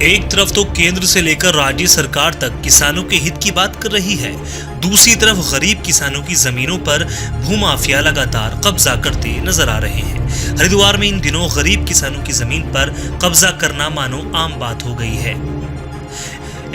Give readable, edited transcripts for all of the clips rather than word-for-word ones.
एक तरफ तो केंद्र से लेकर राज्य सरकार तक किसानों के हित की बात कर रही है, दूसरी तरफ गरीब किसानों की जमीनों पर भूमाफिया लगातार कब्जा करते नजर आ रहे हैं। हरिद्वार में इन दिनों गरीब किसानों की जमीन पर कब्जा करना मानो आम बात हो गई है।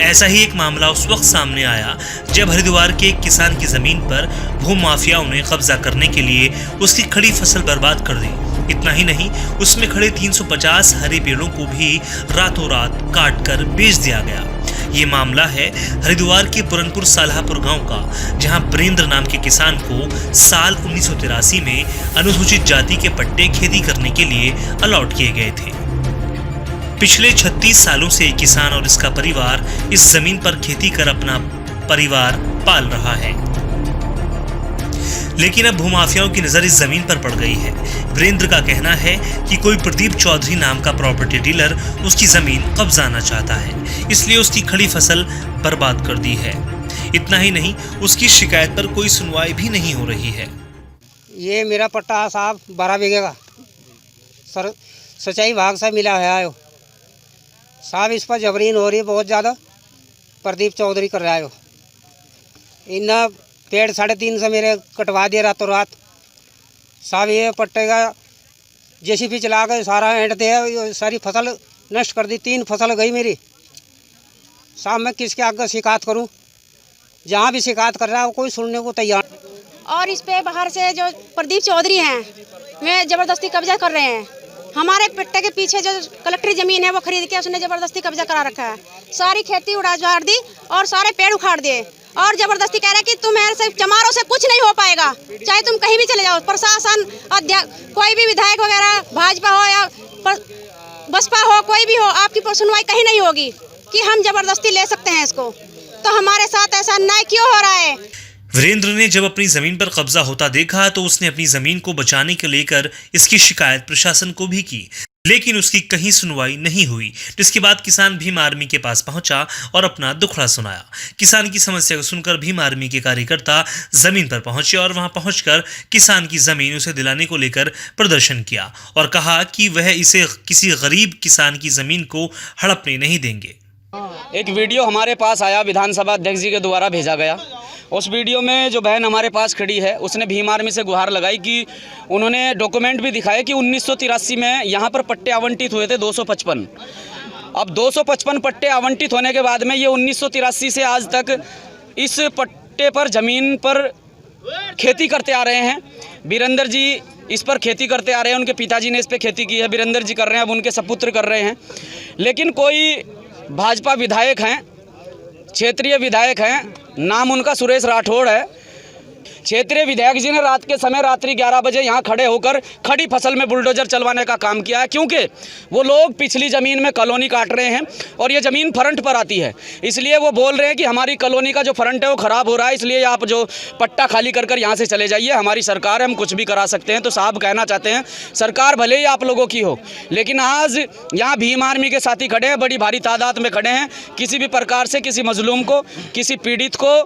ऐसा ही एक मामला उस वक्त सामने आया जब हरिद्वार के एक किसान की जमीन पर भूमाफियाओं ने कब्जा करने के लिए उसकी खड़ी फसल बर्बाद कर दी। इतना ही नहीं, उसमें खड़े 350 हरे पेड़ों को भी रातों रात काट कर बेच दिया गया। ये मामला है हरिद्वार के पुरनपुर साल्हापुर गांव का, जहां वीरेंद्र नाम के किसान को साल 1983 में अनुसूचित जाति के पट्टे खेती करने के लिए अलॉट किए गए थे। पिछले 36 सालों से किसान और इसका परिवार इस जमीन पर खेती कर अपना परिवार पाल रहा है, लेकिन अब भूमाफियाओं की नजर इस जमीन पर पड़ गई है। वीरेंद्र का कहना है कि कोई प्रदीप चौधरी नाम का प्रॉपर्टी डीलर उसकी जमीन कब्जाना चाहता है, इसलिए उसकी खड़ी फसल बर्बाद कर दी है। इतना ही नहीं, उसकी शिकायत पर कोई सुनवाई भी नहीं हो रही है। ये मेरा पट्टा साहब 12 बीघे का सर सिंचाई विभाग से मिला है साहब। इस पर जबरीन हो रही है बहुत ज़्यादा। प्रदीप चौधरी कर रहा है। इन पेड़ 3.5 से मेरे कटवा दिए रातों रात साहब। ये पट्टे का जेसीबी चला कर सारा एंड दे सारी फसल नष्ट कर दी। 3 फसल गई मेरी साहब। मैं किसके आगे शिकायत करूं? जहां भी शिकायत कर रहा है कोई सुनने को तैयार। और इस पे बाहर से जो प्रदीप चौधरी हैं वे ज़बरदस्ती कब्जा कर रहे हैं। हमारे पट्टे के पीछे जो कलेक्टरी ज़मीन है वो खरीद के उसने ज़बरदस्ती कब्जा करा रखा है। सारी खेती उड़ा झाड़ दी और सारे पेड़ उखाड़ दिए और ज़बरदस्ती कह रहे हैं कि तुम्हारे से चमारों से कुछ नहीं हो पाएगा, चाहे तुम कहीं भी चले जाओ। प्रशासन कोई भी विधायक वगैरह भाजपा हो या बसपा हो, कोई भी हो, आपकी सुनवाई कहीं नहीं होगी कि हम ज़बरदस्ती ले सकते हैं इसको। तो हमारे साथ ऐसा अन्याय क्यों हो रहा है? वीरेंद्र ने जब अपनी जमीन पर कब्जा होता देखा तो उसने अपनी जमीन को बचाने के लेकर इसकी शिकायत प्रशासन को भी की, लेकिन उसकी कहीं सुनवाई नहीं हुई। जिसके बाद किसान भीम आर्मी के पास पहुंचा और अपना दुखड़ा सुनाया। किसान की समस्या को सुनकर भीम आर्मी के कार्यकर्ता जमीन पर पहुंचे और वहां पहुंचकर किसान की जमीन उसे दिलाने को लेकर प्रदर्शन किया और कहा कि वह इसे किसी गरीब किसान की जमीन को हड़पने नहीं देंगे। एक वीडियो हमारे पास आया, विधानसभा अध्यक्ष जी के द्वारा भेजा गया। उस वीडियो में जो बहन हमारे पास खड़ी है उसने भीम आर्मी से गुहार लगाई कि उन्होंने डॉक्यूमेंट भी दिखाए कि 1983 में यहाँ पर पट्टे आवंटित हुए थे 255। अब 255 पट्टे आवंटित होने के बाद में ये 1983 से आज तक इस पट्टे पर ज़मीन पर खेती करते आ रहे हैं। वीरेंद्र जी इस पर खेती करते आ रहे हैं, उनके पिताजी ने इस पर खेती की है, वीरेंद्र जी कर रहे हैं, अब उनके सपुत्र कर रहे हैं। लेकिन कोई भाजपा विधायक हैं, क्षेत्रीय विधायक हैं, नाम उनका सुरेश राठौड़ है। क्षेत्रीय विधायक जी ने रात के समय रात्रि 11 बजे यहाँ खड़े होकर खड़ी फसल में बुलडोजर चलवाने का काम किया है, क्योंकि वो लोग पिछली ज़मीन में कॉलोनी काट रहे हैं और ये ज़मीन फ्रंट पर आती है। इसलिए वो बोल रहे हैं कि हमारी कॉलोनी का जो फ्रंट है वो ख़राब हो रहा है, इसलिए आप जो पट्टा खाली कर कर यहाँ से चले जाइए, हमारी सरकार है, हम कुछ भी करा सकते हैं। तो साहब कहना चाहते हैं सरकार भले ही आप लोगों की हो, लेकिन आज यहाँ भीम आर्मी के साथी खड़े हैं, बड़ी भारी तादाद में खड़े हैं। किसी भी प्रकार से किसी मजलूम को, किसी पीड़ित को,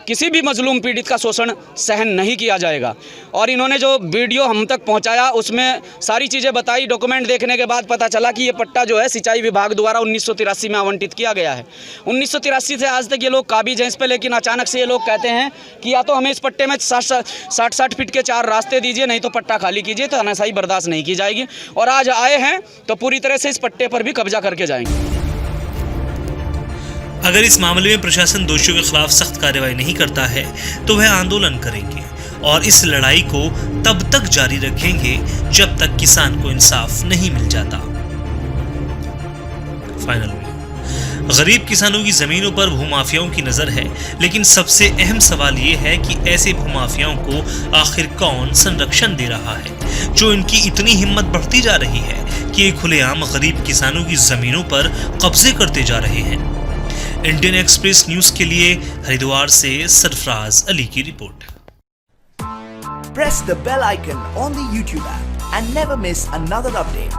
किसी भी मजलूम पीड़ित का शोषण सहन नहीं किया जाएगा। और इन्होंने जो वीडियो हम तक पहुंचाया उसमें सारी चीज़ें बताई। डॉक्यूमेंट देखने के बाद पता चला कि ये पट्टा जो है सिंचाई विभाग द्वारा 1983 में आवंटित किया गया है। 1983 से आज तक ये लोग काबिज हैं इस पर, लेकिन अचानक से ये लोग कहते हैं कि या तो हमें इस पट्टे में 60 फीट के 4 रास्ते दीजिए, नहीं तो पट्टा खाली कीजिए। तो तानाशाही बर्दाश्त नहीं की जाएगी और आज आए हैं तो पूरी तरह से इस पट्टे पर भी कब्जा करके जाएंगे। अगर इस मामले में प्रशासन दोषियों के खिलाफ सख्त कार्रवाई नहीं करता है तो वह आंदोलन करेंगे और इस लड़ाई को तब तक जारी रखेंगे जब तक किसान को इंसाफ नहीं मिल जाता। फाइनल में गरीब किसानों की जमीनों पर भूमाफियाओं की नजर है, लेकिन सबसे अहम सवाल ये है कि ऐसे भूमाफियाओं को आखिर कौन संरक्षण दे रहा है, जो इनकी इतनी हिम्मत बढ़ती जा रही है कि ये खुलेआम गरीब किसानों की जमीनों पर कब्जे करते जा रहे हैं। इंडियन एक्सप्रेस न्यूज के लिए हरिद्वार से सरफराज अली की report. Press the bell icon on the YouTube app and never miss another update.